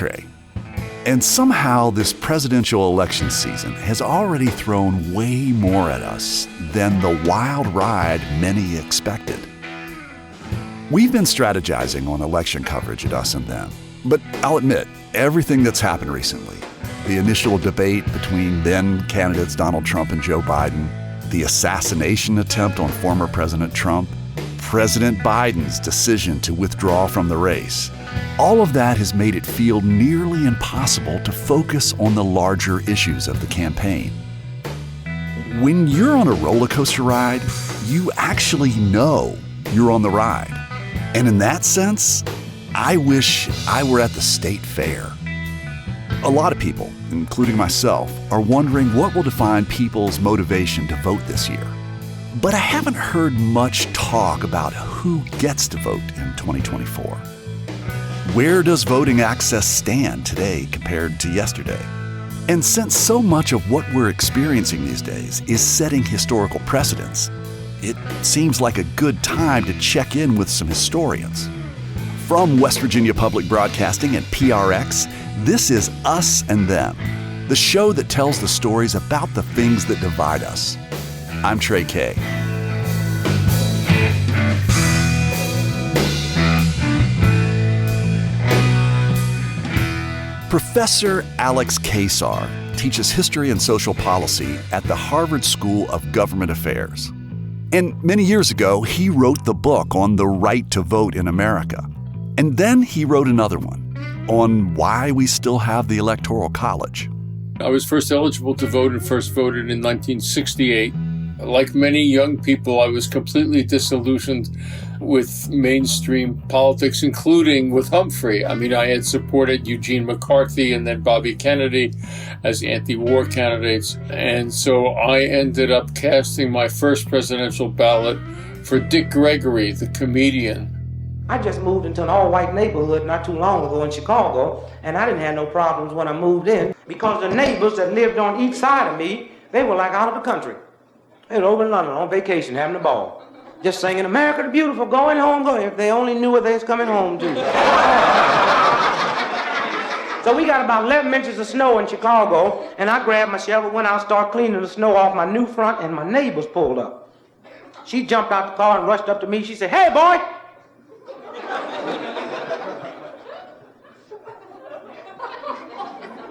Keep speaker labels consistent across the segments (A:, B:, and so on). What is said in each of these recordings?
A: Trey. And somehow this presidential election season has already thrown way more at us than the wild ride many expected. We've been strategizing on election coverage at Us and Them, but I'll admit, everything that's happened recently, the initial debate between then candidates Donald Trump and Joe Biden, the assassination attempt on former President Trump, President Biden's decision to withdraw from the race, all of that has made it feel nearly impossible to focus on the larger issues of the campaign. When you're on a roller coaster ride, you actually know you're on the ride. And in that sense, I wish I were at the state fair. A lot of people, including myself, are wondering what will define people's motivation to vote this year. But I haven't heard much talk about who gets to vote in 2024. Where does voting access stand today compared to yesterday? And since so much of what we're experiencing these days is setting historical precedents, it seems like a good time to check in with some historians. From West Virginia Public Broadcasting and PRX, this is Us and Them, the show that tells the stories about the things that divide us. I'm Trey Kay. Professor Alex Kaysar teaches history and social policy at the Harvard School of Government Affairs. And many years ago, he wrote the book on the right to vote in America. And then he wrote another one on why we still have the Electoral College.
B: I was first eligible to vote and first voted in 1968. Like many young people, I was completely disillusioned with mainstream politics, including with Humphrey. I mean, I had supported Eugene McCarthy and then Bobby Kennedy as anti-war candidates. And so I ended up casting my first presidential ballot for Dick Gregory, the comedian.
C: I just moved into an all-white neighborhood not too long ago in Chicago, and I didn't have no problems when I moved in because the neighbors that lived on each side of me, they were like out of the country. They were over in London on vacation, having a ball. Just singing, America the Beautiful, going home, going. If they only knew what they was coming home to. So we got about 11 inches of snow in Chicago, and I grabbed my shovel, went out, started cleaning the snow off my new front, and my neighbors pulled up. She jumped out the car and rushed up to me. She said, "Hey, boy."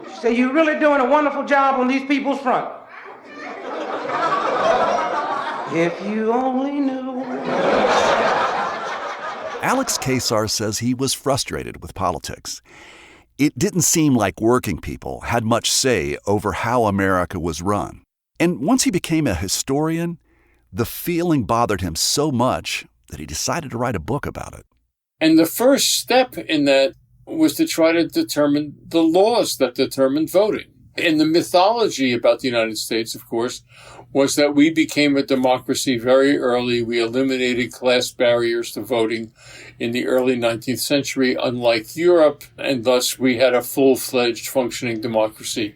C: She said, "You're really doing a wonderful job on these people's front. If you only knew."
A: Alex Kaysar says he was frustrated with politics. It didn't seem like working people had much say over how America was run. And once he became a historian, the feeling bothered him so much that he decided to write a book about it.
B: And the first step in that was to try to determine the laws that determined voting. And the mythology about the United States, of course, was that we became a democracy very early. We eliminated class barriers to voting in the early 19th century, unlike Europe, and thus we had a full-fledged functioning democracy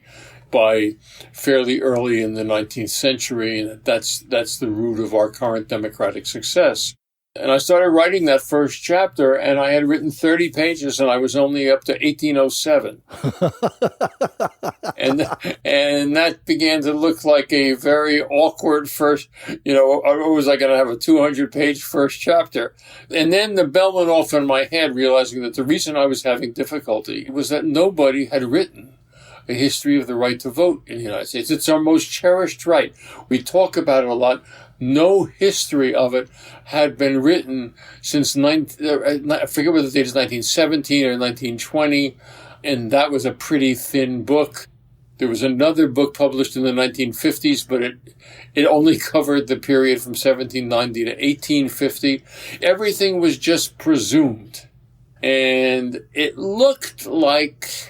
B: by fairly early in the 19th century, and that's the root of our current democratic success. And I started writing that first chapter, and I had written 30 pages, and I was only up to 1807. and that began to look like a very awkward first, or was I going to have a 200-page first chapter? And then the bell went off in my head, realizing that the reason I was having difficulty was that nobody had written a history of the right to vote in the United States. It's our most cherished right. We talk about it a lot. No history of it had been written since, I forget whether the date is 1917 or 1920, and that was a pretty thin book. There was another book published in the 1950s, but it only covered the period from 1790 to 1850. Everything was just presumed, and it looked like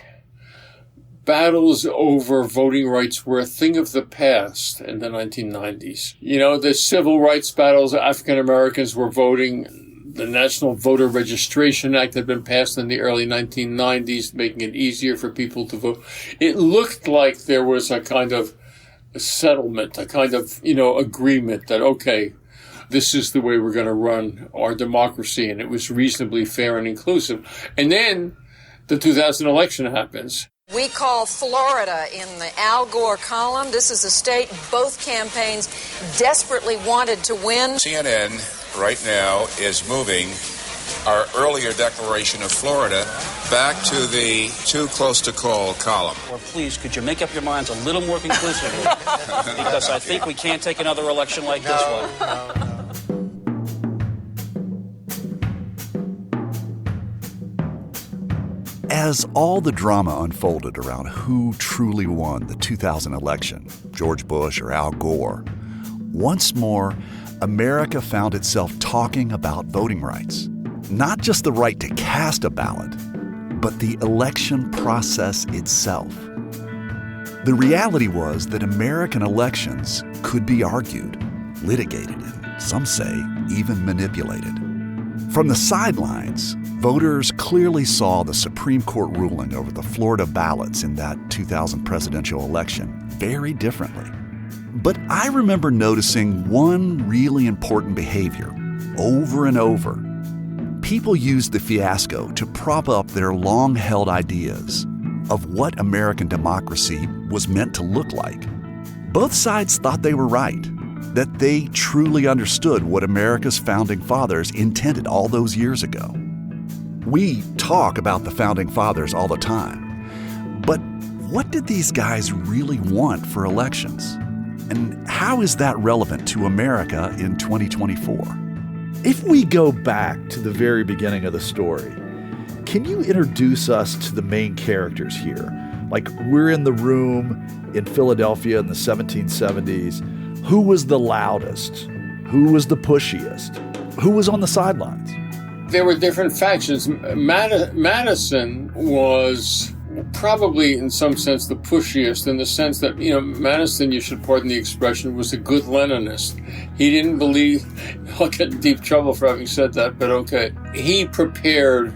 B: battles over voting rights were a thing of the past in the 1990s. The civil rights battles, African Americans were voting. The National Voter Registration Act had been passed in the early 1990s, making it easier for people to vote. It looked like there was a kind of settlement, a kind of, agreement that, okay, this is the way we're going to run our democracy, and it was reasonably fair and inclusive. And then the 2000 election happens.
D: We call Florida in the Al Gore column. This is a state both campaigns desperately wanted to win.
E: CNN right now is moving our earlier declaration of Florida back to the too close to call column.
F: Or please, could you make up your minds a little more conclusively? Because I think we can't take another election like this one.
A: As all the drama unfolded around who truly won the 2000 election, George Bush or Al Gore, once more, America found itself talking about voting rights. Not just the right to cast a ballot, but the election process itself. The reality was that American elections could be argued, litigated, and some say even manipulated. From the sidelines, voters clearly saw the Supreme Court ruling over the Florida ballots in that 2000 presidential election very differently. But I remember noticing one really important behavior over and over. People used the fiasco to prop up their long-held ideas of what American democracy was meant to look like. Both sides thought they were right, that they truly understood what America's founding fathers intended all those years ago. We talk about the founding fathers all the time, but what did these guys really want for elections? And how is that relevant to America in 2024?
G: If we go back to the very beginning of the story, can you introduce us to the main characters here? Like, we're in the room in Philadelphia in the 1770s. Who was the loudest? Who was the pushiest? Who was on the sidelines?
B: There were different factions. Madison was probably, in some sense, the pushiest, in the sense that, Madison, you should pardon the expression, was a good Leninist. He didn't believe, I'll get in deep trouble for having said that, but okay. He prepared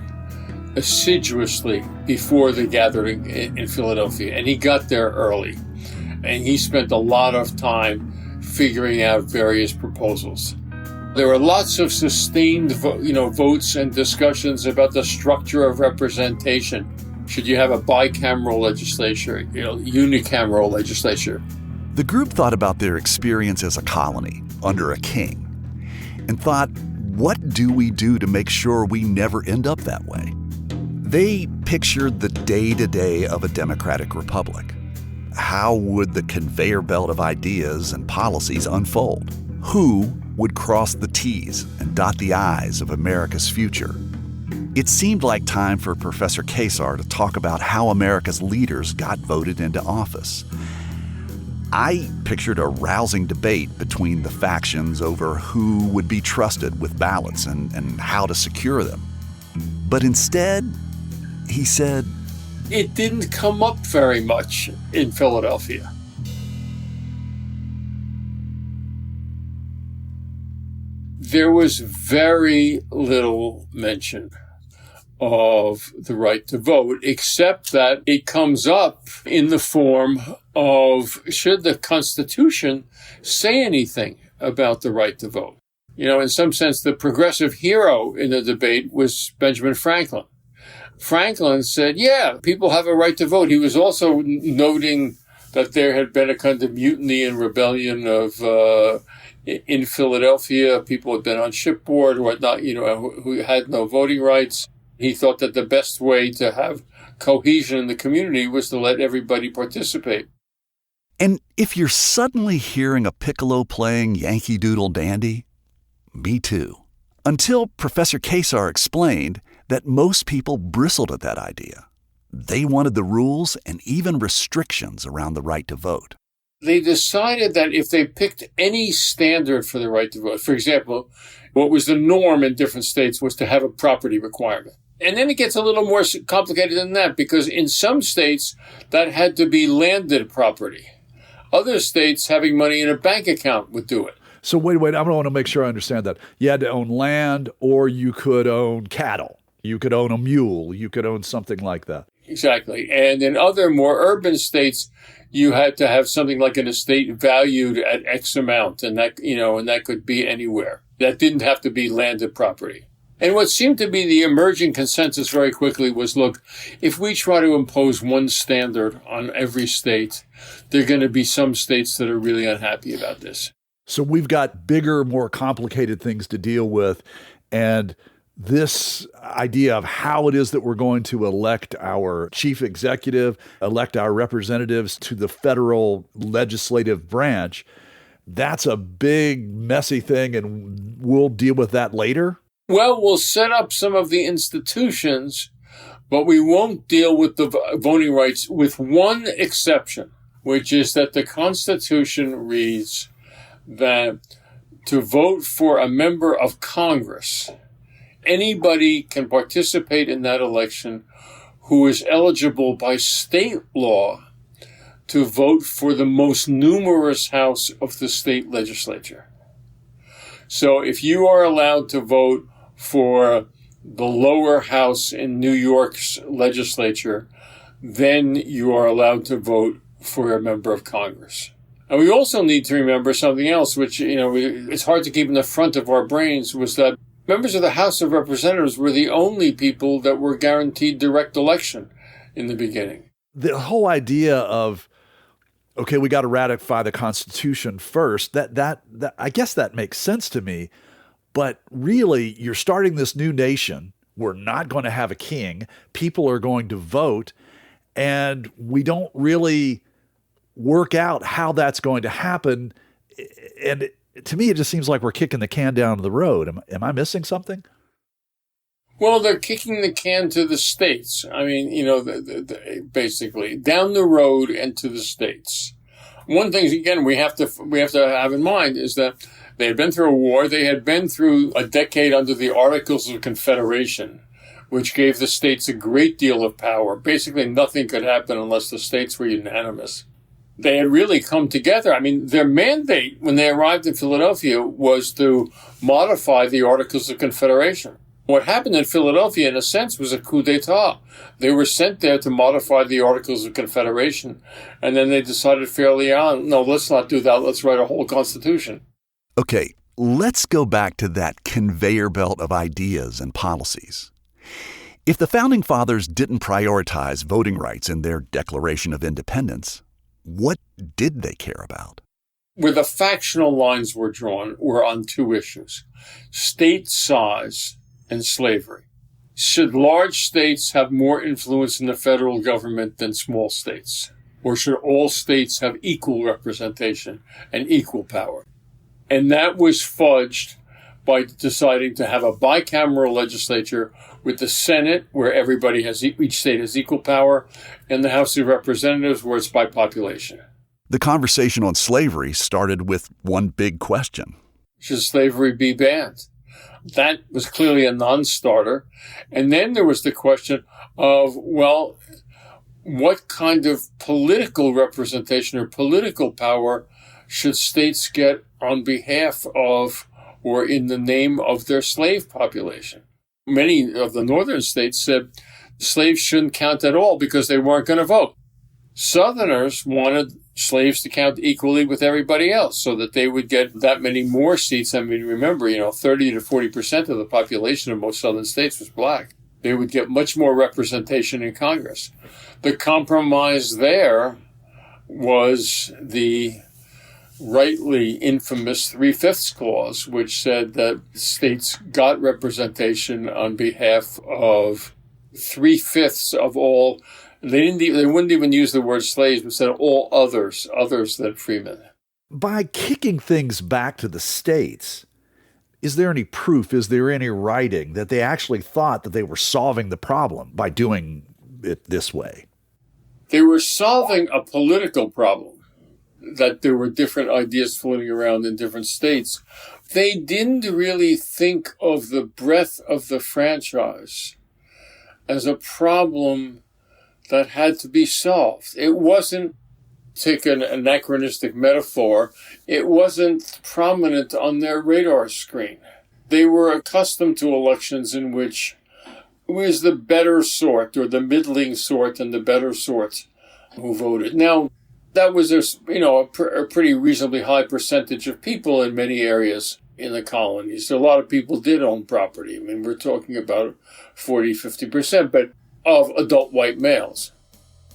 B: assiduously before the gathering in Philadelphia, and he got there early. And he spent a lot of time figuring out various proposals. There were lots of sustained votes and discussions about the structure of representation. Should you have a bicameral legislature, unicameral legislature?
A: The group thought about their experience as a colony under a king and thought, what do we do to make sure we never end up that way? They pictured the day-to-day of a democratic republic. How would the conveyor belt of ideas and policies unfold? Who would cross the T's and dot the I's of America's future? It seemed like time for Professor Kesar to talk about how America's leaders got voted into office. I pictured a rousing debate between the factions over who would be trusted with ballots and how to secure them. But instead, he said,
B: it didn't come up very much in Philadelphia. There was very little mention of the right to vote, except that it comes up in the form of, should the Constitution say anything about the right to vote? In some sense, the progressive hero in the debate was Benjamin Franklin. Franklin said, yeah, people have a right to vote. He was also noting that there had been a kind of mutiny and rebellion in Philadelphia. People had been on shipboard or whatnot, who had no voting rights. He thought that the best way to have cohesion in the community was to let everybody participate.
A: And if you're suddenly hearing a piccolo playing Yankee Doodle Dandy, me too. Until Professor Kesar explained that most people bristled at that idea. They wanted the rules and even restrictions around the right to vote.
B: They decided that if they picked any standard for the right to vote, for example, what was the norm in different states was to have a property requirement. And then it gets a little more complicated than that, because in some states that had to be landed property. Other states, having money in a bank account would do it.
G: So wait, I want to make sure I understand that. You had to own land, or you could own cattle. You could own a mule. You could own something like that.
B: Exactly. And in other more urban states, you had to have something like an estate valued at X amount. And that, and that could be anywhere. That didn't have to be landed property. And what seemed to be the emerging consensus very quickly was, look, if we try to impose one standard on every state, there are going to be some states that are really unhappy about this.
G: So we've got bigger, more complicated things to deal with. And this idea of how it is that we're going to elect our chief executive, elect our representatives to the federal legislative branch, that's a big, messy thing, and we'll deal with that later?
B: Well, we'll set up some of the institutions, but we won't deal with the voting rights with one exception, which is that the Constitution reads that to vote for a member of Congress, anybody can participate in that election who is eligible by state law to vote for the most numerous house of the state legislature. So if you are allowed to vote for the lower house in New York's legislature, then you are allowed to vote for a member of Congress. And we also need to remember something else, which, it's hard to keep in the front of our brains, was that members of the House of Representatives were the only people that were guaranteed direct election in the beginning.
G: The whole idea of, okay, we got to ratify the Constitution first, that I guess that makes sense to me. But really, you're starting this new nation. We're not going to have a king. People are going to vote. And we don't really work out how that's going to happen. And to me, it just seems like we're kicking the can down the road. Am I missing something?
B: Well, they're kicking the can to the states. I mean, basically down the road and to the states. One thing, again, we have to have in mind is that they had been through a war. They had been through a decade under the Articles of Confederation, which gave the states a great deal of power. Basically, nothing could happen unless the states were unanimous. They had really come together. I mean, their mandate when they arrived in Philadelphia was to modify the Articles of Confederation. What happened in Philadelphia, in a sense, was a coup d'etat. They were sent there to modify the Articles of Confederation, and then they decided fairly on, no, let's not do that. Let's write a whole constitution.
A: Okay, let's go back to that conveyor belt of ideas and policies. If the Founding Fathers didn't prioritize voting rights in their Declaration of Independence, what did they care about?
B: Where the factional lines were drawn were on two issues: state size and slavery. Should large states have more influence in the federal government than small states? Or should all states have equal representation and equal power? And that was fudged by deciding to have a bicameral legislature with the Senate, where everybody has, each state has equal power, and the House of Representatives, where it's by population.
A: The conversation on slavery started with one big question.
B: Should slavery be banned? That was clearly a non-starter. And then there was the question of, well, what kind of political representation or political power should states get on behalf of or in the name of their slave population? Many of the northern states said slaves shouldn't count at all because they weren't going to vote. Southerners wanted slaves to count equally with everybody else so that they would get that many more seats. I mean, remember, 30 to 40% of the population of most southern states was black. They would get much more representation in Congress. The compromise there was the rightly infamous 3/5 clause, which said that states got representation on behalf of 3/5 of all. They wouldn't even use the word slaves, but said all others than freemen.
G: By kicking things back to the states, is there any proof, is there any writing that they actually thought that they were solving the problem by doing it this way?
B: They were solving a political problem, that there were different ideas floating around in different states. They didn't really think of the breadth of the franchise as a problem that had to be solved. It wasn't, take an anachronistic metaphor, it wasn't prominent on their radar screen. They were accustomed to elections in which it was the better sort or the middling sort and the better sort who voted. Now, that was a pretty reasonably high percentage of people in many areas. in the colonies. A lot of people did own property. I mean, we're talking about 40, 50%, but of adult white males.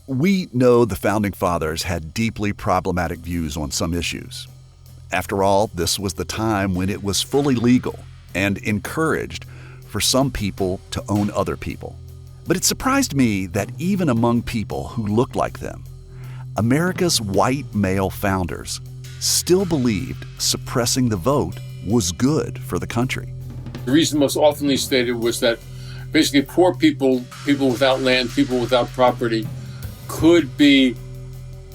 A: We know the Founding Fathers had deeply problematic views on some issues. After all, this was the time when it was fully legal and encouraged for some people to own other people. But it surprised me that even among people who looked like them, America's white male founders still believed suppressing the vote was good for the country.
B: The reason most oftenly stated was that basically poor people, people without land, people without property, could be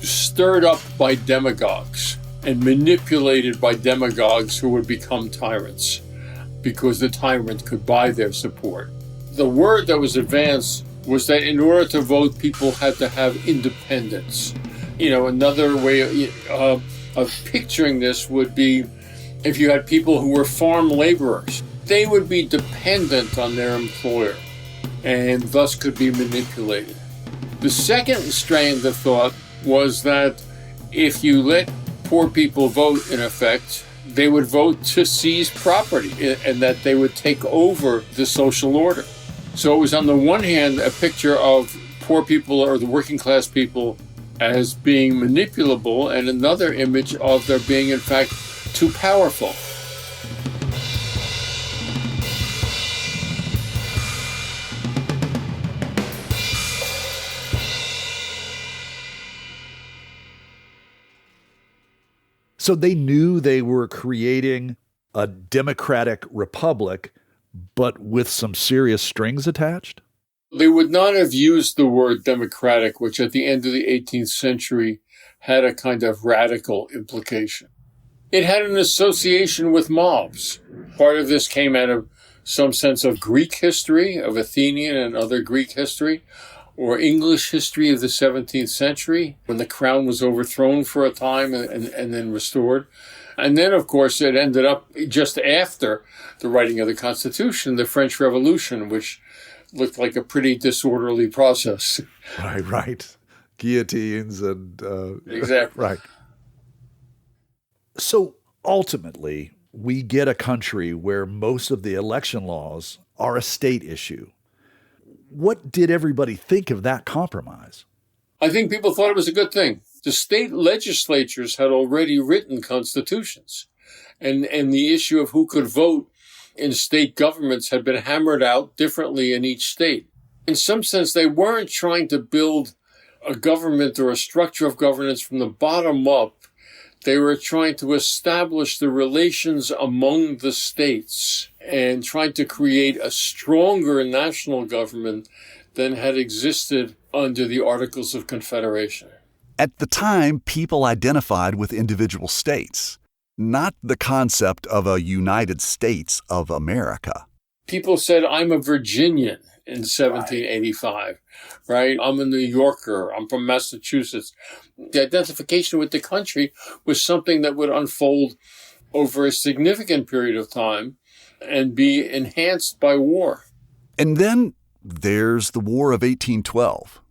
B: stirred up by demagogues and manipulated by demagogues who would become tyrants because the tyrant could buy their support. The word that was advanced was that in order to vote, people had to have independence. Another way of picturing this would be if you had people who were farm laborers. They would be dependent on their employer and thus could be manipulated. The second strand of thought was that if you let poor people vote, in effect, they would vote to seize property and that they would take over the social order. So it was on the one hand a picture of poor people or the working class people as being manipulable, and another image of their being in fact too powerful.
G: So they knew they were creating a democratic republic, but with some serious strings attached?
B: They would not have used the word democratic, which at the end of the 18th century had a kind of radical implication. It had an association with mobs. Part of this came out of some sense of Greek history, of Athenian and other Greek history, or English history of the 17th century, when the crown was overthrown for a time and then restored. And then, of course, it ended up just after the writing of the Constitution, the French Revolution, which looked like a pretty disorderly process.
G: Right. Guillotines and...
B: Exactly.
G: Right. So ultimately, we get a country where most of the election laws are a state issue. What did everybody think of that compromise?
B: I think people thought it was a good thing. The state legislatures had already written constitutions, and the issue of who could vote in state governments had been hammered out differently in each state. In some sense, they weren't trying to build a government or a structure of governance from the bottom up. They were trying to establish the relations among the states and trying to create a stronger national government than had existed under the Articles of Confederation.
A: At the time, people identified with individual states, not the concept of a United States of America.
B: People said, I'm a Virginian in 1785, right? I'm a New Yorker. I'm from Massachusetts. The identification with the country was something that would unfold over a significant period of time and be enhanced by war.
A: And then there's the War of 1812.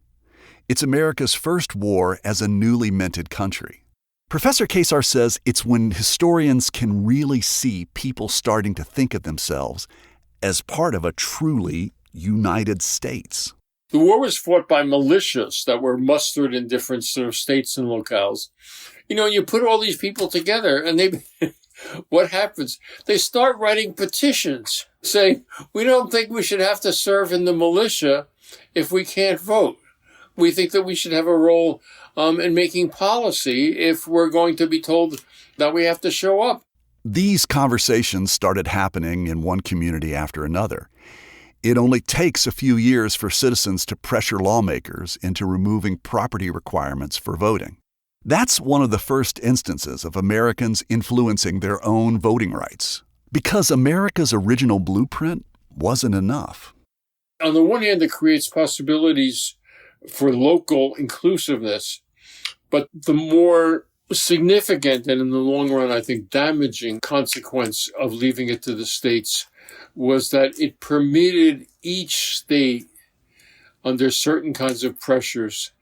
A: It's America's first war as a newly minted country. Professor Kesar says it's when historians can really see people starting to think of themselves as part of a truly United States.
B: The war was fought by militias that were mustered in different sort of states and locales. You put all these people together and what happens? They start writing petitions saying, we don't think we should have to serve in the militia if we can't vote. We think that we should have a role in making policy if we're going to be told that we have to show up.
A: These conversations started happening in one community after another. It only takes a few years for citizens to pressure lawmakers into removing property requirements for voting. That's one of the first instances of Americans influencing their own voting rights, because America's original blueprint wasn't enough.
B: On the one hand, it creates possibilities for local inclusiveness, but the more significant and in the long run, I think, damaging consequence of leaving it to the states was that it permitted each state, under certain kinds of pressures,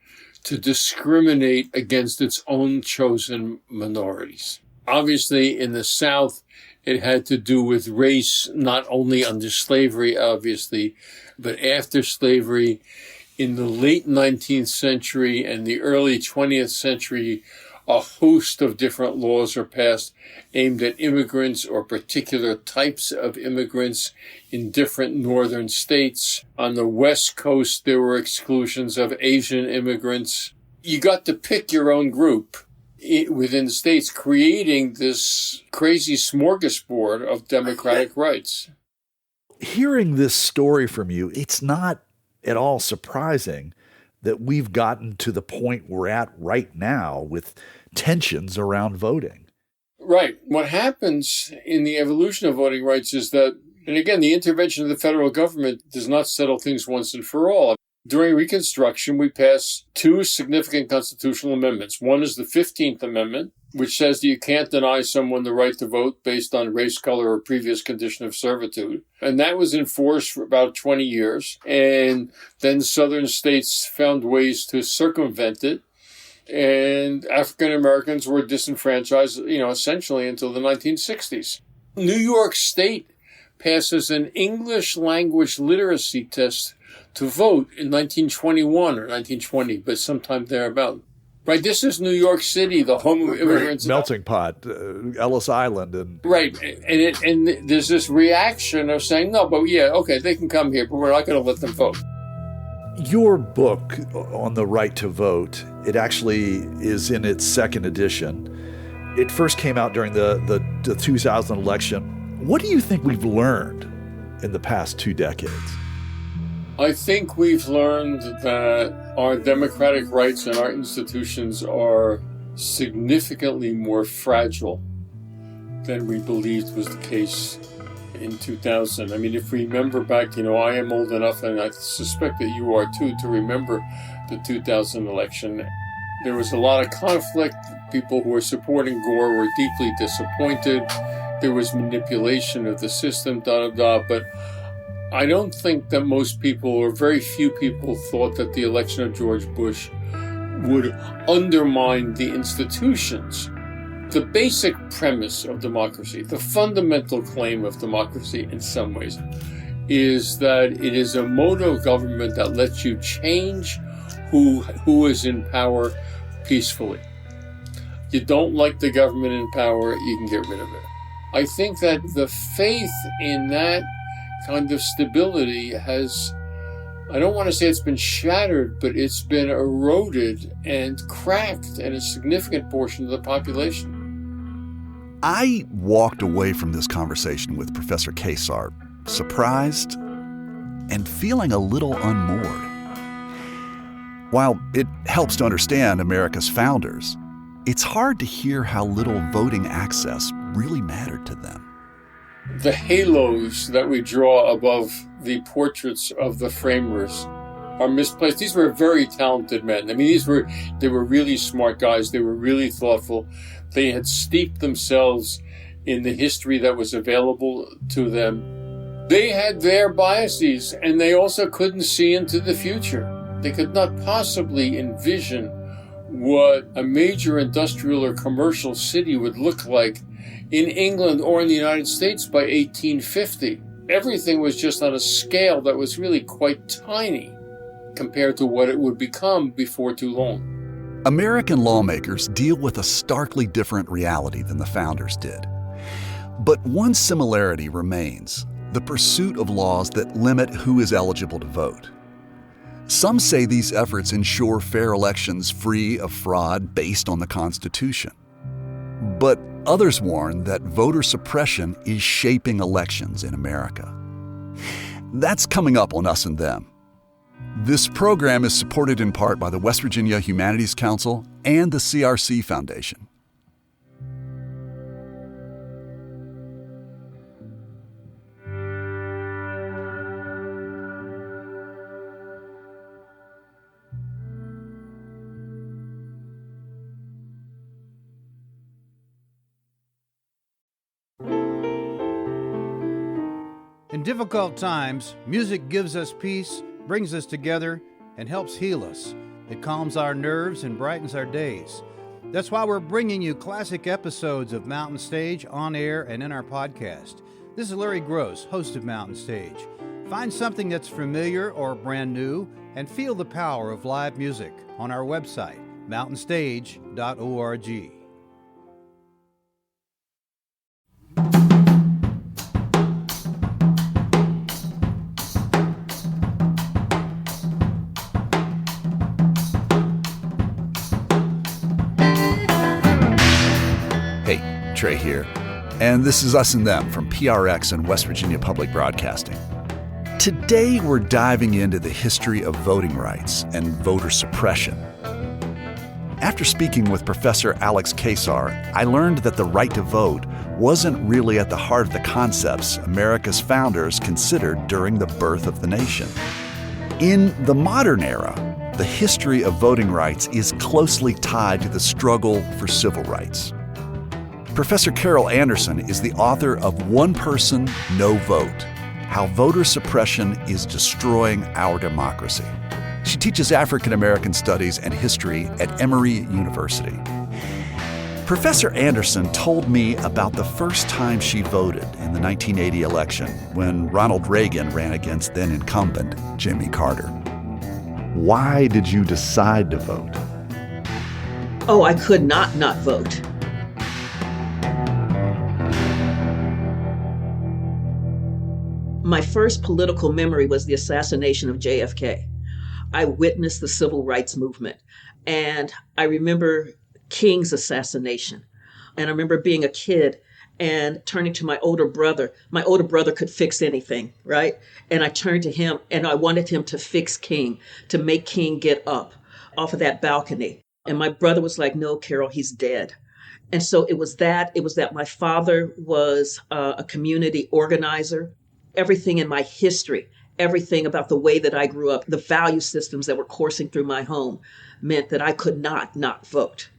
B: to discriminate against its own chosen minorities. Obviously, in the South, it had to do with race, not only under slavery, obviously, but after slavery. In the late 19th century and the early 20th century, a host of different laws are passed aimed at immigrants or particular types of immigrants in different northern states. On the West Coast, there were exclusions of Asian immigrants. You got to pick your own group within the states, creating this crazy smorgasbord of democratic rights.
G: Hearing this story from you, it's not at all surprising that we've gotten to the point we're at right now with tensions around voting.
B: Right. What happens in the evolution of voting rights is that, and again, the intervention of the federal government does not settle things once and for all. During Reconstruction, we passed two significant constitutional amendments. One is the 15th Amendment, which says that you can't deny someone the right to vote based on race, color, or previous condition of servitude. And that was enforced for about 20 years. And then southern states found ways to circumvent it. And African Americans were disenfranchised, essentially until the 1960s. New York State passes an English language literacy test to vote in 1921 or 1920, but sometime thereabout. Right, this is New York City, the home of immigrants.
G: Melting pot, Ellis Island.
B: Right, and there's this reaction of saying, no, but yeah, okay, they can come here, but we're not going to let them vote.
G: Your book on the right to vote, it actually is in its second edition. It first came out during the 2000 election. What do you think we've learned in the past 2 decades?
B: I think we've learned that our democratic rights and our institutions are significantly more fragile than we believed was the case in 2000. I mean, if we remember back, I am old enough, and I suspect that you are too, to remember the 2000 election. There was a lot of conflict. People who were supporting Gore were deeply disappointed. There was manipulation of the system, but I don't think that most people, or very few people, thought that the election of George Bush would undermine the institutions. The basic premise of democracy, the fundamental claim of democracy in some ways, is that it is a mode of government that lets you change who is in power peacefully. You don't like the government in power, you can get rid of it. I think that the faith in that kind of stability has, I don't want to say it's been shattered, but it's been eroded and cracked in a significant portion of the population.
A: I walked away from this conversation with Professor Kay surprised and feeling a little unmoored. While it helps to understand America's founders, it's hard to hear how little voting access really mattered to them.
B: The halos that we draw above the portraits of the framers are misplaced. These were very talented men. I mean, they were really smart guys. They were really thoughtful. They had steeped themselves in the history that was available to them. They had their biases, and they also couldn't see into the future. They could not possibly envision what a major industrial or commercial city would look like in England or in the United States by 1850. Everything was just on a scale that was really quite tiny compared to what it would become before too long.
A: American lawmakers deal with a starkly different reality than the founders did. But one similarity remains: the pursuit of laws that limit who is eligible to vote. Some say these efforts ensure fair elections free of fraud based on the Constitution. But others warn that voter suppression is shaping elections in America. That's coming up on Us and Them. This program is supported in part by the West Virginia Humanities Council and the CRC Foundation.
H: In difficult times, music gives us peace, brings us together, and helps heal us. It calms our nerves and brightens our days. That's why we're bringing you classic episodes of Mountain Stage on air and in our podcast. This is Larry Gross, host of Mountain Stage. Find something that's familiar or brand new and feel the power of live music on our website, mountainstage.org.
A: Hey, Trey here. And this is Us and Them from PRX and West Virginia Public Broadcasting. Today we're diving into the history of voting rights and voter suppression. After speaking with Professor Alex Kesar, I learned that the right to vote wasn't really at the heart of the concepts America's founders considered during the birth of the nation. In the modern era, the history of voting rights is closely tied to the struggle for civil rights. Professor Carol Anderson is the author of One Person, No Vote: How Voter Suppression is Destroying Our Democracy. She teaches African American Studies and History at Emory University. Professor Anderson told me about the first time she voted in the 1980 election when Ronald Reagan ran against then incumbent Jimmy Carter. Why did you decide to vote?
I: Oh, I could not vote. My first political memory was the assassination of JFK. I witnessed the civil rights movement, and I remember King's assassination. And I remember being a kid and turning to my older brother. My older brother could fix anything, right? And I turned to him and I wanted him to fix King, to make King get up off of that balcony. And my brother was like, "No, Carol, he's dead." And so it was that my father was a community organizer. Everything in my history, everything about the way that I grew up, the value systems that were coursing through my home meant that I could not vote.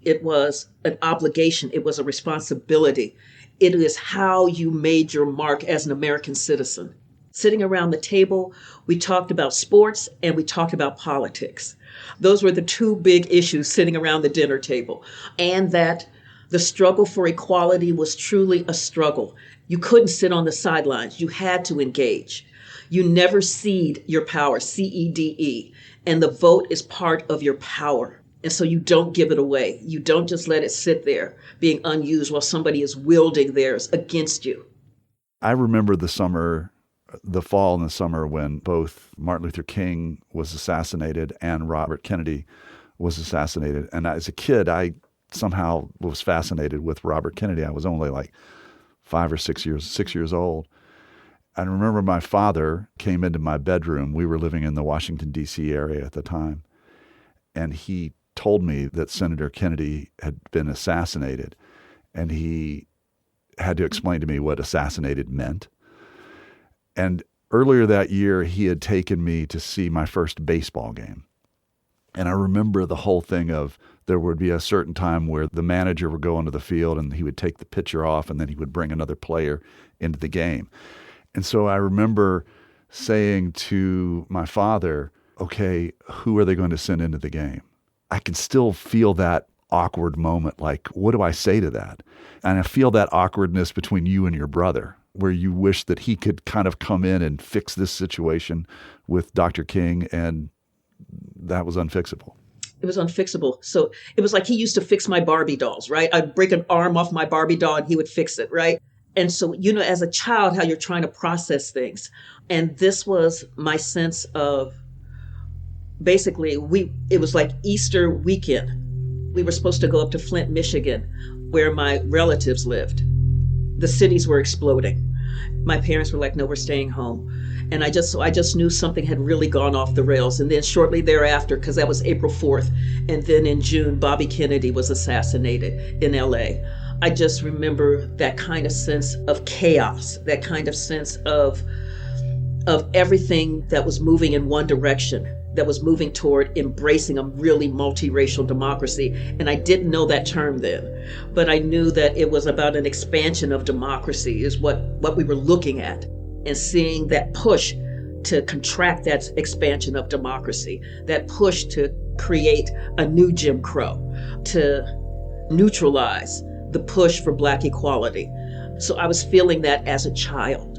I: It was an obligation. It was a responsibility. It is how you made your mark as an American citizen. Sitting around the table, we talked about sports and we talked about politics. Those were the two big issues sitting around the dinner table. And that the struggle for equality was truly a struggle. You couldn't sit on the sidelines. You had to engage. You never cede your power, CEDE, and the vote is part of your power. And so you don't give it away. You don't just let it sit there being unused while somebody is wielding theirs against you.
A: I remember the fall and the summer when both Martin Luther King was assassinated and Robert Kennedy was assassinated. And as a kid, I somehow was fascinated with Robert Kennedy. I was only like 5 or 6 years old. I remember my father came into my bedroom. We were living in the Washington, D.C. area at the time. And he told me that Senator Kennedy had been assassinated. And he had to explain to me what assassinated meant. And earlier that year, he had taken me to see my first baseball game. And I remember the whole thing of there would be a certain time where the manager would go onto the field and he would take the pitcher off and then he would bring another player into the game. And so I remember saying to my father, okay, who are they going to send into the game? I can still feel that awkward moment. Like, what do I say to that? And I feel that awkwardness between you and your brother, where you wish that he could kind of come in and fix this situation with Dr. King, and that was unfixable.
I: It was unfixable. So it was like he used to fix my Barbie dolls, right? I'd break an arm off my Barbie doll and he would fix it, right? And so, you know, as a child, how you're trying to process things. And this was my sense of basically it was like Easter weekend. We were supposed to go up to Flint, Michigan, where my relatives lived. The cities were exploding. My parents were like, no, we're staying home. And I just knew something had really gone off the rails. And then shortly thereafter, because that was April 4th, and then in June, Bobby Kennedy was assassinated in LA. I just remember that kind of sense of chaos, that kind of sense of everything that was moving in one direction, that was moving toward embracing a really multiracial democracy. And I didn't know that term then, but I knew that it was about an expansion of democracy is what we were looking at, and seeing that push to contract that expansion of democracy, that push to create a new Jim Crow, to neutralize the push for Black equality. So I was feeling that as a child.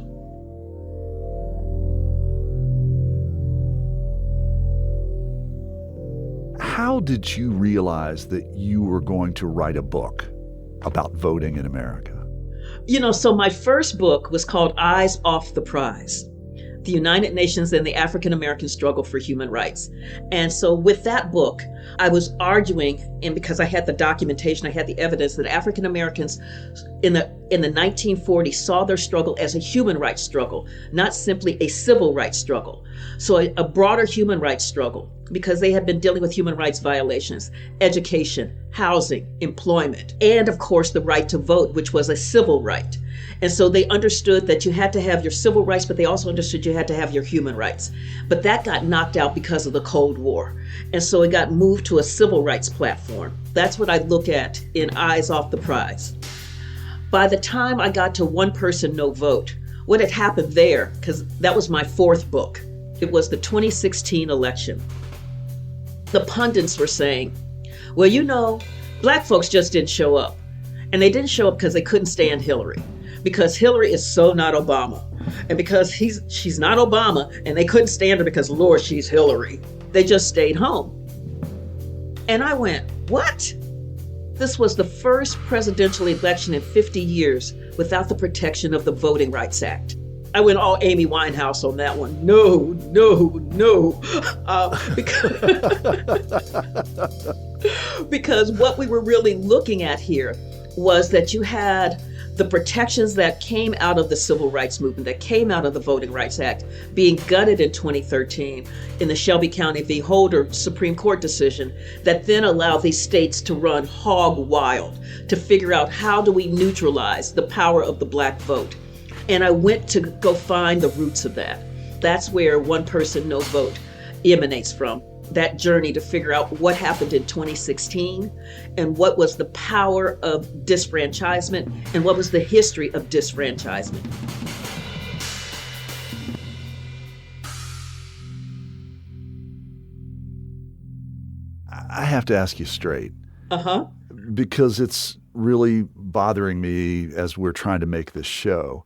A: How did you realize that you were going to write a book about voting in America?
I: So my first book was called Eyes Off the Prize: The United Nations and the African American Struggle for Human Rights. And so with that book, I was arguing, and because I had the documentation, I had the evidence that African Americans in the 1940s saw their struggle as a human rights struggle, not simply a civil rights struggle. So a broader human rights struggle, because they had been dealing with human rights violations, education, housing, employment, and of course the right to vote, which was a civil right. And so they understood that you had to have your civil rights, but they also understood you had to have your human rights. But that got knocked out because of the Cold War. And so it got moved to a civil rights platform. That's what I look at in Eyes Off the Prize. By the time I got to One Person, No Vote, what had happened there, because that was my fourth book, it was the 2016 election. The pundits were saying, well, Black folks just didn't show up. And they didn't show up because they couldn't stand Hillary. Because Hillary is so not Obama. And because she's not Obama, and they couldn't stand her because, Lord, she's Hillary. They just stayed home. And I went, what? This was the first presidential election in 50 years without the protection of the Voting Rights Act. I went all Amy Winehouse on that one. No. Because what we were really looking at here was that you had the protections that came out of the civil rights movement, that came out of the Voting Rights Act, being gutted in 2013 in the Shelby County v. Holder Supreme Court decision, that then allowed these states to run hog wild to figure out how do we neutralize the power of the Black vote. And I went to go find the roots of that. That's where One Person, No Vote emanates from. That journey to figure out what happened in 2016 and what was the power of disfranchisement and what was the history of disfranchisement.
A: I have to ask you straight.
I: Uh-huh.
A: Because it's really bothering me as we're trying to make this show.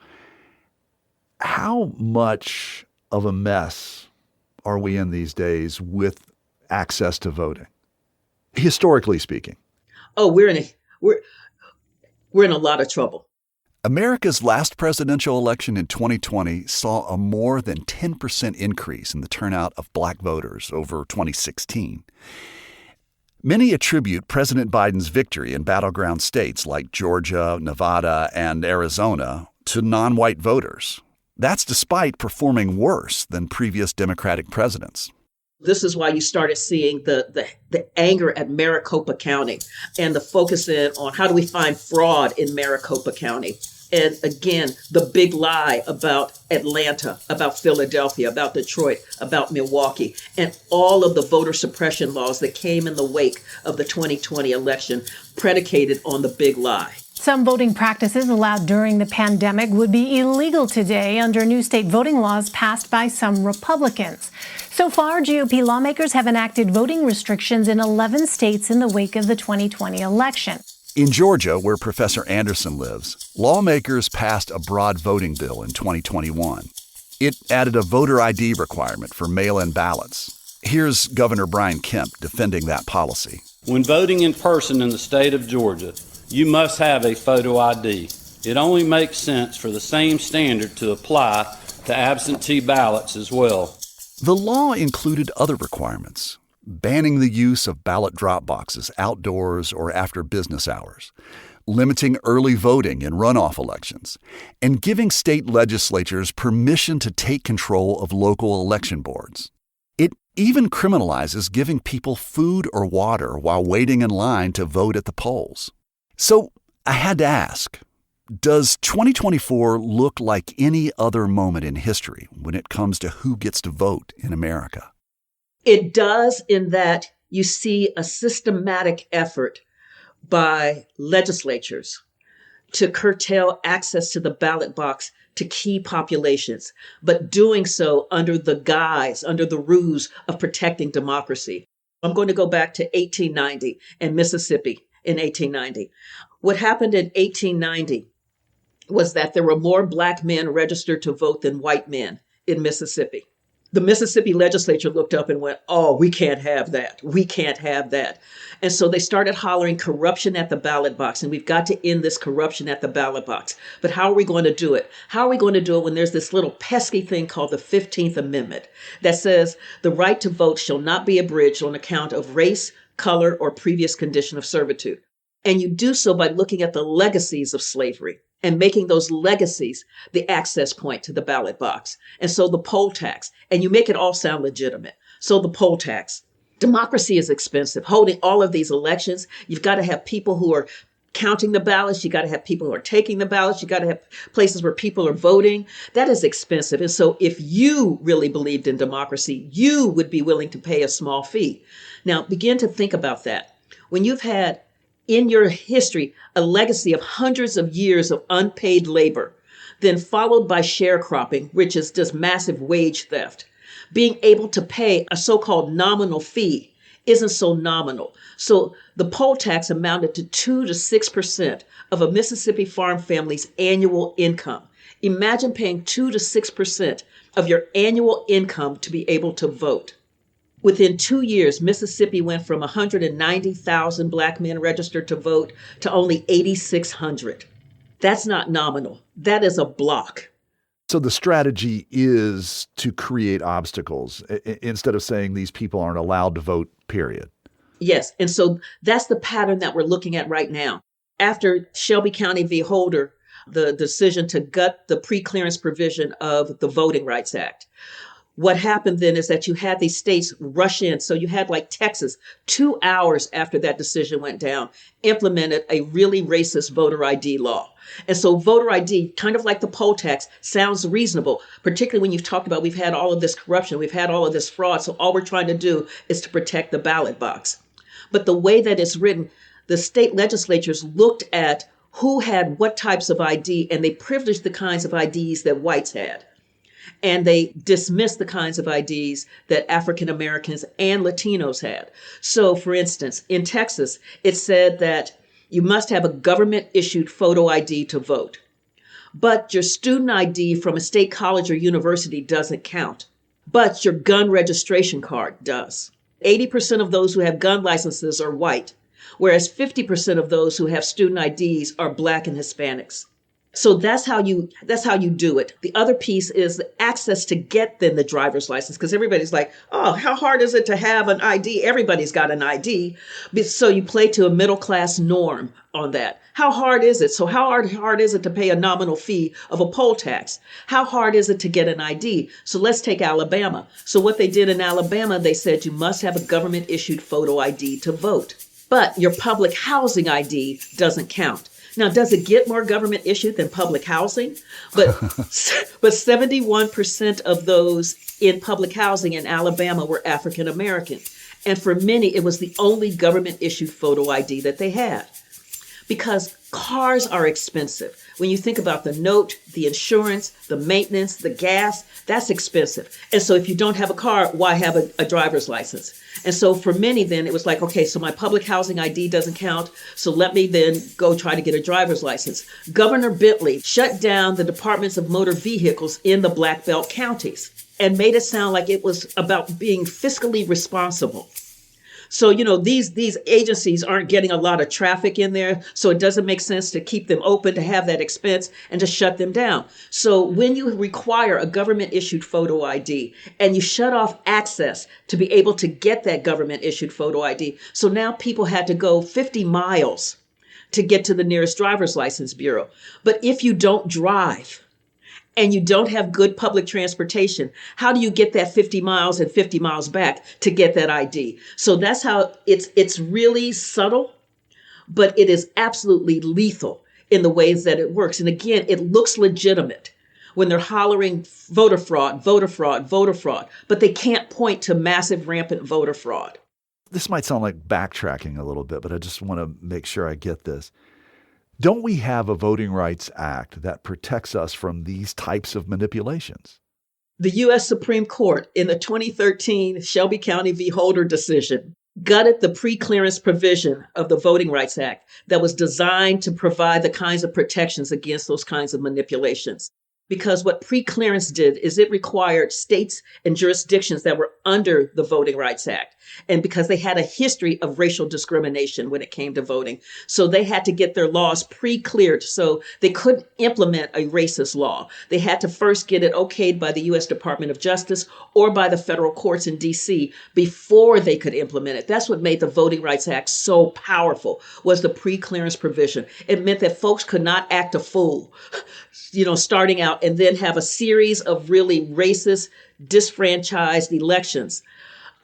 A: How much of a mess are we in these days with access to voting, historically speaking?
I: Oh, we're in a lot of trouble.
A: America's last presidential election in 2020 saw a more than 10% increase in the turnout of Black voters over 2016. Many attribute President Biden's victory in battleground states like Georgia, Nevada, and Arizona to non-white voters. That's despite performing worse than previous Democratic presidents.
I: This is why you started seeing the anger at Maricopa County and the focus in on how do we find fraud in Maricopa County. And again, the big lie about Atlanta, about Philadelphia, about Detroit, about Milwaukee, and all of the voter suppression laws that came in the wake of the 2020 election predicated on the big lie.
J: Some voting practices allowed during the pandemic would be illegal today under new state voting laws passed by some Republicans. So far, GOP lawmakers have enacted voting restrictions in 11 states in the wake of the 2020 election.
A: In Georgia, where Professor Anderson lives, lawmakers passed a broad voting bill in 2021. It added a voter ID requirement for mail-in ballots. Here's Governor Brian Kemp defending that policy.
K: When voting in person in the state of Georgia, you must have a photo ID. It only makes sense for the same standard to apply to absentee ballots as well.
A: The law included other requirements, banning the use of ballot drop boxes outdoors or after business hours, limiting early voting in runoff elections, and giving state legislatures permission to take control of local election boards. It even criminalizes giving people food or water while waiting in line to vote at the polls. So I had to ask, does 2024 look like any other moment in history when it comes to who gets to vote in America?
I: It does, in that you see a systematic effort by legislatures to curtail access to the ballot box to key populations, but doing so under the guise, under the ruse of protecting democracy. I'm going to go back to 1890 in Mississippi in 1890. What happened in 1890 was that there were more black men registered to vote than white men in Mississippi. The Mississippi legislature looked up and went, oh, we can't have that. We can't have that. And so they started hollering corruption at the ballot box. And we've got to end this corruption at the ballot box. But how are we going to do it? How are we going to do it when there's this little pesky thing called the 15th Amendment that says the right to vote shall not be abridged on account of race, color, or previous condition of servitude? And you do so by looking at the legacies of slavery and making those legacies the access point to the ballot box. And so the poll tax, and you make it all sound legitimate. So the poll tax. Democracy is expensive. Holding all of these elections, you've got to have people who are counting the ballots. You got to have people who are taking the ballots. You got to have places where people are voting. That is expensive. And so if you really believed in democracy, you would be willing to pay a small fee. Now begin to think about that. When you've had in your history a legacy of hundreds of years of unpaid labor, then followed by sharecropping, which is just massive wage theft. Being able to pay a so-called nominal fee isn't so nominal. So the poll tax amounted to 2 to 6% of a Mississippi farm family's annual income. Imagine paying 2 to 6% of your annual income to be able to vote. Within 2 years, Mississippi went from 190,000 black men registered to vote to only 8,600. That's not nominal. That is a block.
G: So the strategy is to create obstacles instead of saying these people aren't allowed to vote, period.
I: Yes. And so that's the pattern that we're looking at right now. After Shelby County v. Holder, the decision to gut the pre-clearance provision of the Voting Rights Act, what happened then is that you had these states rush in. So you had like Texas, 2 hours after that decision went down, implemented a really racist voter ID law. And so voter ID, kind of like the poll tax, sounds reasonable, particularly when you've talked about we've had all of this corruption, we've had all of this fraud. So all we're trying to do is to protect the ballot box. But the way that it's written, the state legislatures looked at who had what types of ID, and they privileged the kinds of IDs that whites had. And they dismissed the kinds of IDs that African Americans and Latinos had. So, for instance, in Texas, it said that you must have a government-issued photo ID to vote. But your student ID from a state college or university doesn't count. But your gun registration card does. 80% of those who have gun licenses are white, whereas 50% of those who have student IDs are Black and Hispanics. So that's how you do it. The other piece is the access to get then the driver's license, because everybody's like, oh, how hard is it to have an ID? Everybody's got an ID. So you play to a middle class norm on that. How hard is it? So how hard is it to pay a nominal fee of a poll tax? How hard is it to get an ID? So let's take Alabama. So what they did in Alabama, they said you must have a government issued photo ID to vote, but your public housing ID doesn't count. Now, does it get more government issued than public housing? But 71% of those in public housing in Alabama were African American. And for many, it was the only government issued photo ID that they had. Because cars are expensive. When you think about the note, the insurance, the maintenance, the gas, that's expensive. And so if you don't have a car, why have a driver's license? And so for many then it was like, okay, so my public housing ID doesn't count. So let me then go try to get a driver's license. Governor Bentley shut down the departments of motor vehicles in the Black Belt counties and made it sound like it was about being fiscally responsible. So, these agencies aren't getting a lot of traffic in there, so it doesn't make sense to keep them open, to have that expense, and to shut them down. So when you require a government-issued photo ID and you shut off access to be able to get that government-issued photo ID, so now people had to go 50 miles to get to the nearest driver's license bureau. But if you don't drive, and you don't have good public transportation, how do you get that 50 miles and 50 miles back to get that ID? So that's how it's really subtle, but it is absolutely lethal in the ways that it works. And again, it looks legitimate when they're hollering voter fraud, voter fraud, voter fraud, but they can't point to massive rampant voter fraud.
G: This might sound like backtracking a little bit, but I just want to make sure I get this. Don't we have a Voting Rights Act that protects us from these types of manipulations?
I: The U.S. Supreme Court in the 2013 Shelby County v. Holder decision gutted the pre-clearance provision of the Voting Rights Act that was designed to provide the kinds of protections against those kinds of manipulations. Because what pre-clearance did is it required states and jurisdictions that were under the Voting Rights Act. And because they had a history of racial discrimination when it came to voting. So they had to get their laws pre-cleared. So they couldn't implement a racist law. They had to first get it okayed by the U.S. Department of Justice or by the federal courts in D.C. before they could implement it. That's what made the Voting Rights Act so powerful, was the pre-clearance provision. It meant that folks could not act a fool, starting out and then have a series of really racist, disfranchised elections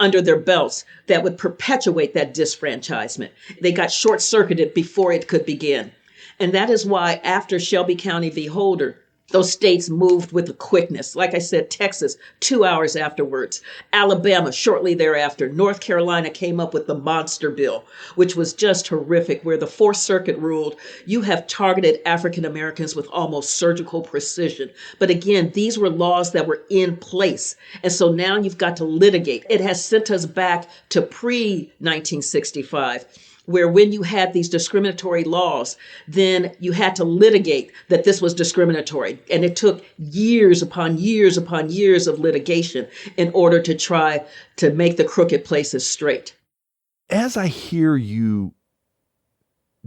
I: under their belts that would perpetuate that disfranchisement. They got short-circuited before it could begin. And that is why after Shelby County v. Holder, those states moved with a quickness. Like I said, Texas, 2 hours afterwards. Alabama, shortly thereafter. North Carolina came up with the monster bill, which was just horrific, where the Fourth Circuit ruled, you have targeted African Americans with almost surgical precision. But again, these were laws that were in place. And so now you've got to litigate. It has sent us back to pre-1965. Where when you had these discriminatory laws, then you had to litigate that this was discriminatory. And it took years upon years upon years of litigation in order to try to make the crooked places straight.
G: As I hear you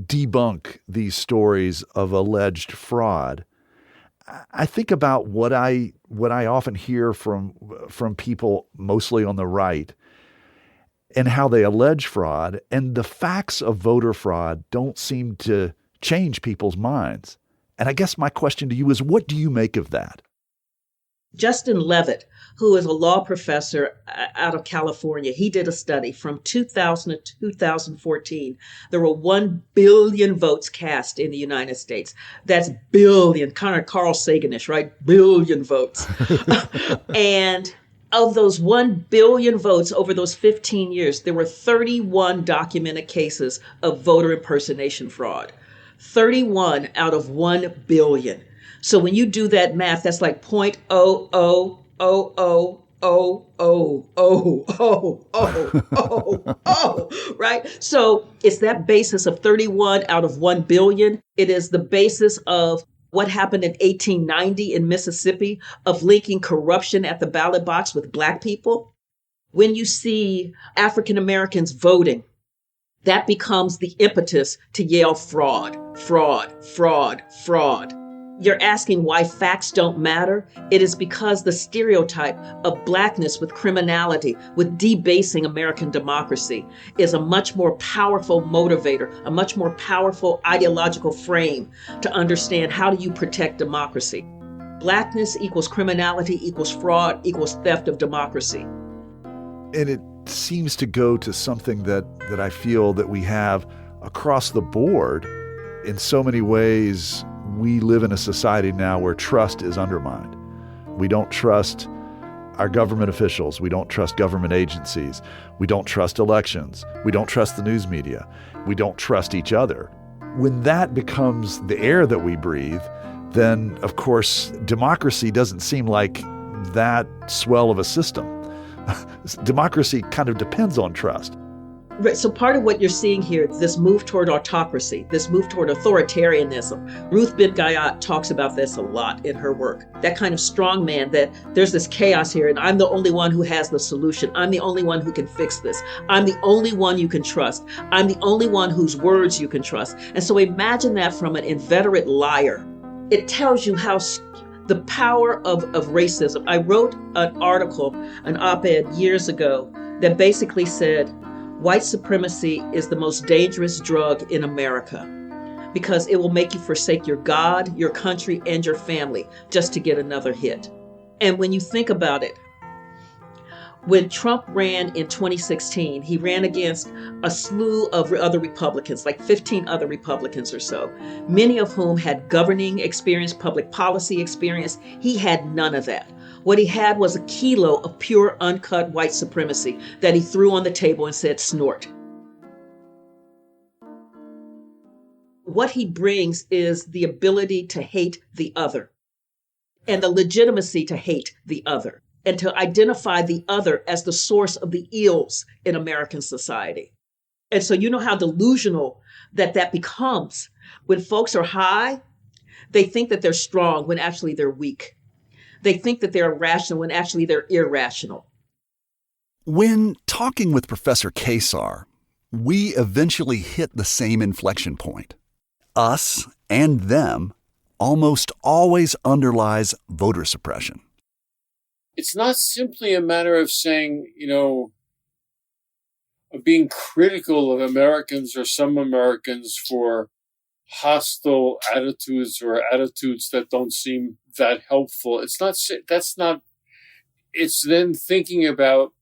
G: debunk these stories of alleged fraud, I think about what I often hear from people mostly on the right, and how they allege fraud, and the facts of voter fraud don't seem to change people's minds. And I guess my question to you is, what do you make of that?
I: Justin Levitt, who is a law professor out of California, he did a study from 2000 to 2014. There were 1 billion votes cast in the United States. That's billion, kind of Carl Saganish, right? Billion votes. And of those 1 billion votes over those 15 years, there were 31 documented cases of voter impersonation fraud. 31 out of 1 billion. So when you do that math, that's like 0.000000000, right? So it's that basis of 31 out of 1 billion. It is the basis of what happened in 1890 in Mississippi of linking corruption at the ballot box with Black people. When you see African Americans voting, that becomes the impetus to yell fraud, fraud, fraud, fraud. You're asking why facts don't matter? It is because the stereotype of Blackness with criminality, with debasing American democracy, is a much more powerful motivator, a much more powerful ideological frame to understand how do you protect democracy. Blackness equals criminality equals fraud equals theft of democracy.
G: And it seems to go to something that I feel that we have across the board. In so many ways, we live in a society now where trust is undermined. We don't trust our government officials. We don't trust government agencies. We don't trust elections. We don't trust the news media. We don't trust each other. When that becomes the air that we breathe, then, of course, democracy doesn't seem like that swell of a system. Democracy kind of depends on trust.
I: Right. So part of what you're seeing here, this move toward autocracy, this move toward authoritarianism. Ruth Ben-Gayat talks about this a lot in her work. That kind of strong man, that there's this chaos here and I'm the only one who has the solution. I'm the only one who can fix this. I'm the only one you can trust. I'm the only one whose words you can trust. And so imagine that from an inveterate liar. It tells you how the power of racism. I wrote an article, an op-ed years ago that basically said, white supremacy is the most dangerous drug in America because it will make you forsake your God, your country, and your family just to get another hit. And when you think about it, when Trump ran in 2016, he ran against a slew of other Republicans, like 15 other Republicans or so, many of whom had governing experience, public policy experience. He had none of that. What he had was a kilo of pure, uncut white supremacy that he threw on the table and said, snort. What he brings is the ability to hate the other and the legitimacy to hate the other. and to identify the other as the source of the ills in American society. And so you know how delusional that becomes. When folks are high, they think that they're strong when actually they're weak. They think that they're rational when actually they're irrational.
A: When talking with Professor Kesar, we eventually hit the same inflection point. Us and them almost always underlies voter suppression.
B: It's not simply a matter of saying, of being critical of Americans or some Americans for hostile attitudes or attitudes that don't seem that helpful. It's then thinking about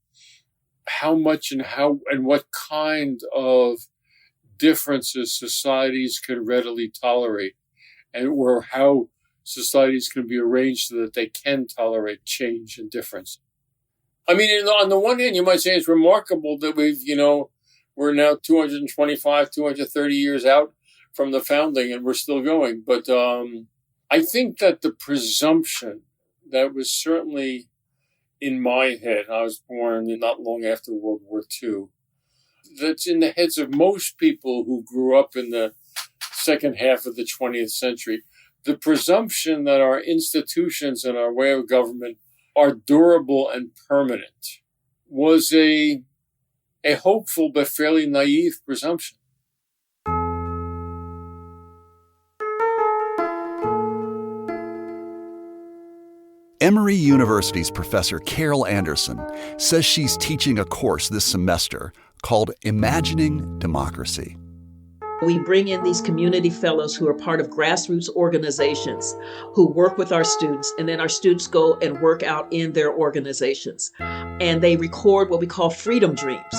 B: how much and what kind of differences societies can readily tolerate, or how societies can be arranged so that they can tolerate change and difference. I mean, on the one hand, you might say it's remarkable that we're now 225, 230 years out from the founding and we're still going. But I think that the presumption that was certainly in my head, I was born not long after World War II, that's in the heads of most people who grew up in the second half of the 20th century, the presumption that our institutions and our way of government are durable and permanent was a hopeful but fairly naive presumption.
A: Emory University's Professor Carol Anderson says she's teaching a course this semester called Imagining Democracy.
I: We bring in these community fellows who are part of grassroots organizations who work with our students, and then our students go and work out in their organizations. And they record what we call freedom dreams.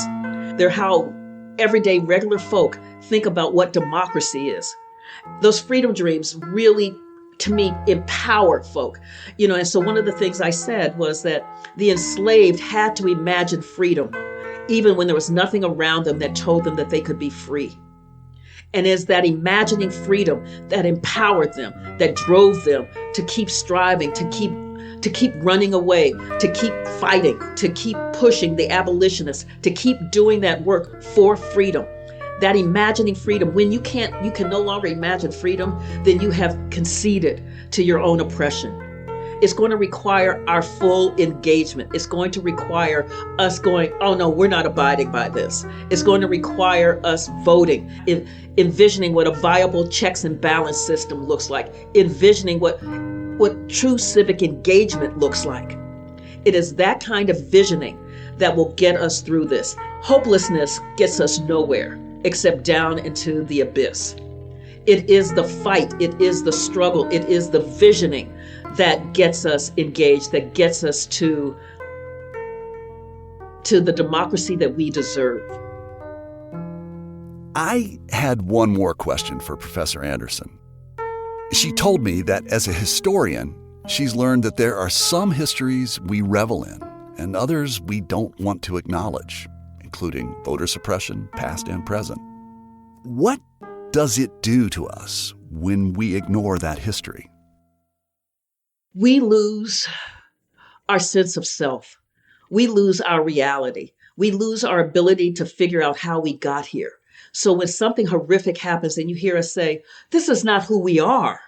I: They're how everyday regular folk think about what democracy is. Those freedom dreams really, to me, empower folk. And so one of the things I said was that the enslaved had to imagine freedom, even when there was nothing around them that told them that they could be free. And it's that imagining freedom that empowered them, that drove them to keep striving, to keep running away, to keep fighting, to keep pushing the abolitionists, to keep doing that work for freedom. That imagining freedom, when you can no longer imagine freedom, then you have conceded to your own oppression. It's going to require our full engagement. It's going to require us going, oh no, we're not abiding by this. It's going to require us voting, envisioning what a viable checks and balance system looks like, envisioning what true civic engagement looks like. It is that kind of visioning that will get us through this. Hopelessness gets us nowhere except down into the abyss. It is the fight, it is the struggle, it is the visioning that gets us engaged, that gets us to the democracy that we deserve.
A: I had one more question for Professor Anderson. She told me that as a historian, she's learned that there are some histories we revel in and others we don't want to acknowledge, including voter suppression, past and present. What does it do to us when we ignore that history?
I: We lose our sense of self. We lose our reality. We lose our ability to figure out how we got here. So when something horrific happens and you hear us say, this is not who we are.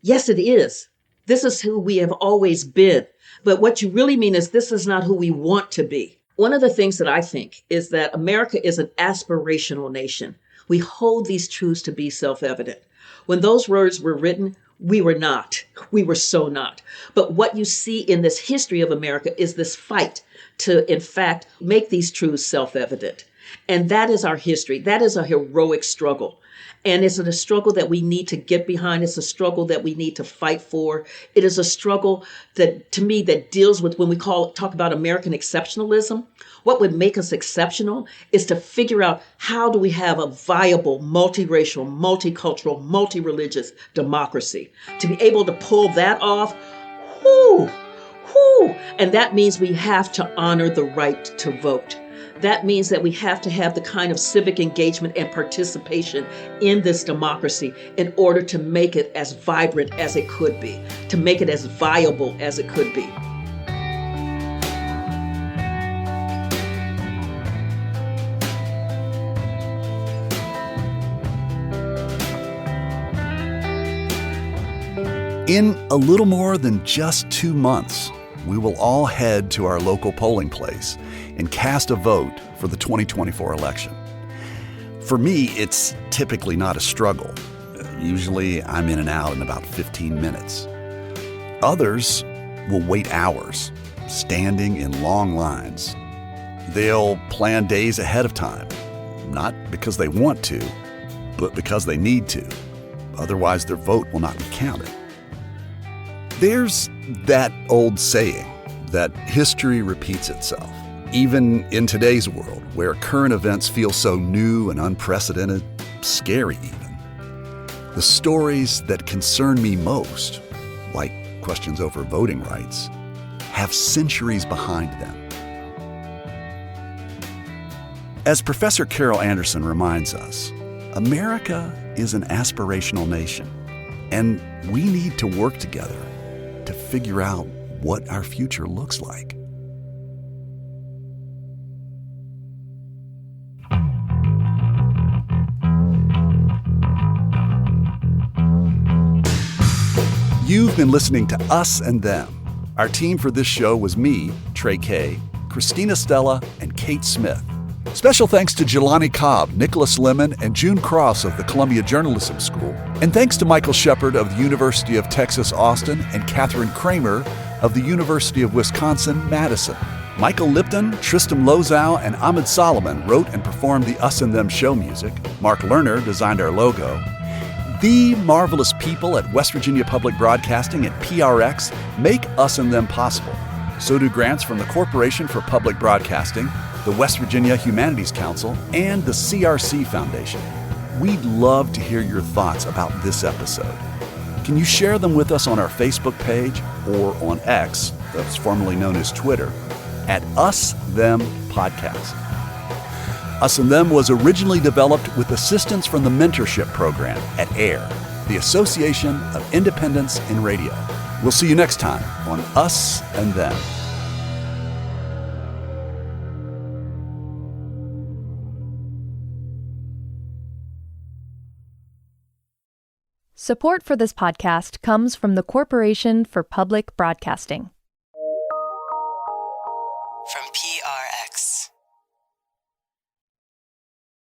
I: Yes, it is. This is who we have always been. But what you really mean is this is not who we want to be. One of the things that I think is that America is an aspirational nation. We hold these truths to be self-evident. When those words were written, we were not. We were so not. But what you see in this history of America is this fight to, in fact, make these truths self-evident. And that is our history. That is a heroic struggle. And it's a struggle that we need to get behind. It's a struggle that we need to fight for. It is a struggle that, to me, that deals with when we talk about American exceptionalism. What would make us exceptional is to figure out how do we have a viable, multiracial, multicultural, multi-religious democracy. To be able to pull that off, and that means we have to honor the right to vote. That means that we have to have the kind of civic engagement and participation in this democracy in order to make it as vibrant as it could be, to make it as viable as it could be.
A: In a little more than just 2 months, we will all head to our local polling place and cast a vote for the 2024 election. For me, it's typically not a struggle. Usually I'm in and out in about 15 minutes. Others will wait hours, standing in long lines. They'll plan days ahead of time, not because they want to, but because they need to. Otherwise, their vote will not be counted. There's that old saying that history repeats itself. Even in today's world, where current events feel so new and unprecedented, scary even. The stories that concern me most, like questions over voting rights, have centuries behind them. As Professor Carol Anderson reminds us, America is an aspirational nation, and we need to work together to figure out what our future looks like. You've been listening to Us and Them. Our team for this show was me, Trey Kay, Christina Stella, and Kate Smith. Special thanks to Jelani Cobb, Nicholas Lemon, and June Cross of the Columbia Journalism School. And thanks to Michael Shepard of the University of Texas, Austin, and Catherine Kramer of the University of Wisconsin, Madison. Michael Lipton, Tristan Lozow, and Ahmed Solomon wrote and performed the Us and Them show music. Mark Lerner designed our logo. The marvelous people at West Virginia Public Broadcasting and PRX make Us and Them possible. So do grants from the Corporation for Public Broadcasting, the West Virginia Humanities Council, and the CRC Foundation. We'd love to hear your thoughts about this episode. Can you share them with us on our Facebook page or on X, that's formerly known as Twitter, at Us Them Podcast. Us and Them was originally developed with assistance from the mentorship program at AIR, the Association of Independents in Radio. We'll see you next time on Us and Them.
L: Support for this podcast comes from the Corporation for Public Broadcasting.